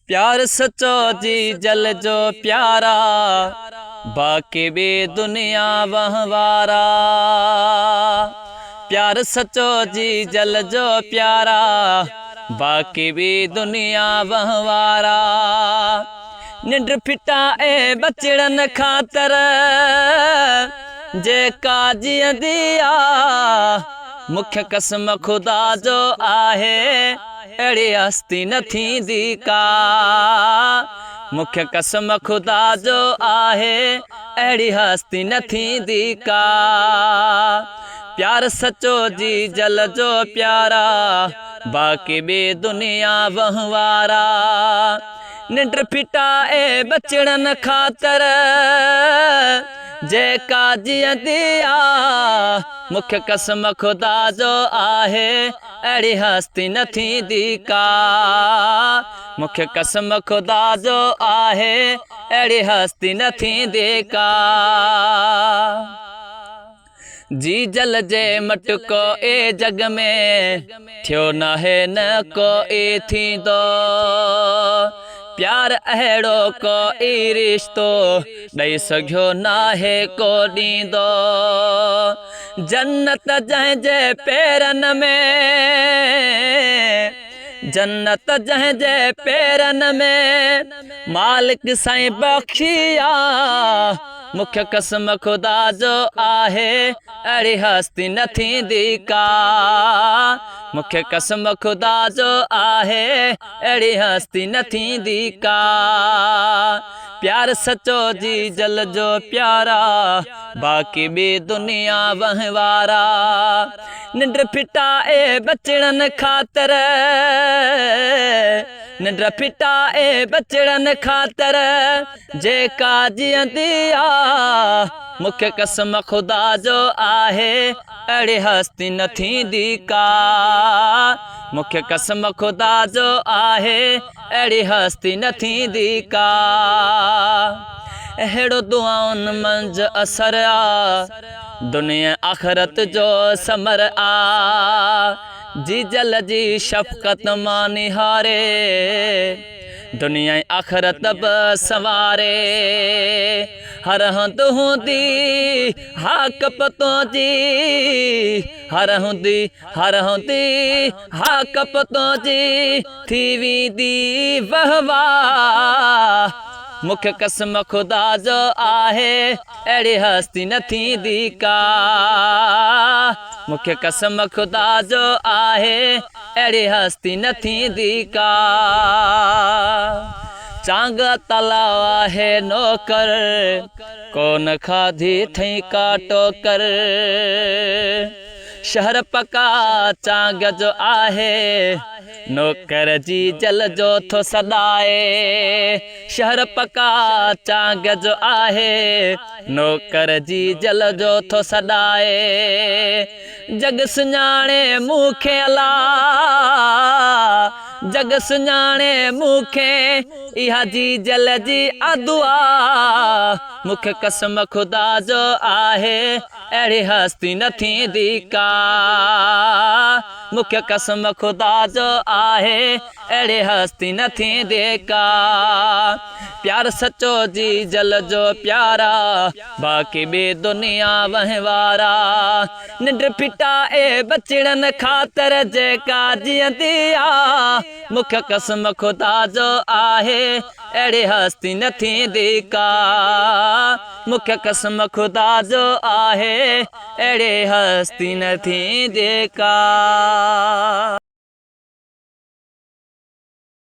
प्यार सचो जी जल जो प्यारा, बाकी भी दुनिया वहवारा। प्यार सचो जी जल जो प्यारा, बाकी भी दुनिया वहवारा। निंड फिटा ए बचड़न खातर, जे काजी दिया मुख्य कसम खुदा जो आहे, अड़ी हस्ती न थींदी का। मुख्य कसम खुदा जो आहे, अड़ी हस्ती न थींदी का। प्यार सचो जी जल जो प्यारा, बाकी भी दुनिया वहवारा। निंड फिटा ए बचड़न खातर, जे काजी दिया मुख्य कसम खुदा जो आहे, अड़ी हस्ती न थींदी का। मुख्य कसम खुदा जो आहे, अड़ी हस्ती न थींदी का। जी जल जे मटको ए जग में, थियो न है न कोई थींदो। प्यार अहिड़ो कोई रिश्तो, ॾेई सघियो नाहे को ॾींदो। जन्नत जंहिंजे पेरनि में, जन्नत जंहिंजे पेरनि में, मालिक साईं बख्शिया। मुख्य कसम खुदा जो आहे, अड़ी हस्ती न थींदी का। मुख्य कसम खुदा जो आहे, अड़ी हस्ती न थींदी का। प्यार सचो जी जल जो प्यारा, बाकी भी दुनिया वहवारा। निंड फिटा ए बचड़न खातर, निंड फिटा ए बचड़न खातर, जे काजी दिया मुख्य कसम खुदा जो आहे, अड़ी हस्ती न थींदी का। मुख्य कसम खुदा जो आहे, अड़ी हस्ती न थींदी का। अहिड़ो दुआउनि मंझि असर आ, दुनिया आख़िरत जो समर आ। जी जल जी शफ़क़त मां निहारे, दुनिया आख़िरत बि संवारे। हर हंधि हूंदी हाक पतो जी, हर हूंदी हाक पतो जी, थी वेंदी वहवाह। मुख्य कसम खुदा जो आहे, अड़ी हस्ती न थींदी का। मुख्य कसम खुदा जो आहे, अड़ी हस्ती न थींदी का। चांग तलाव आहे नौकर, कोन खाधी थई काटो कर। शहर पका चांग जो आहे, नौकर जी जल जो थो सॾाए। शहर पका चांग जो आहे, नौकर जी जल जो थो सॾाए। जग सुञाणे मूंखे अला, जग सुञाणे मूंखे, इहा जी जल जी अदुआ। मुख्य कसम खुदा जो आहे, अड़ी हस्ती न थींदी का। मुख्य कसम खुदा जो आहे, अड़ी हस्ती न थींदी का। प्यार सचो जी जल जो प्यारा, बाकी भी दुनिया वहवारा। निंड फिटा ए बचड़न खातर, जे काजी दिया मुख्य कसम खुदा जो आहे, अड़ी हस्ती न थींदी का। मुख्य कसम खुदा जो आहे, अड़ी हस्ती न थींदी का।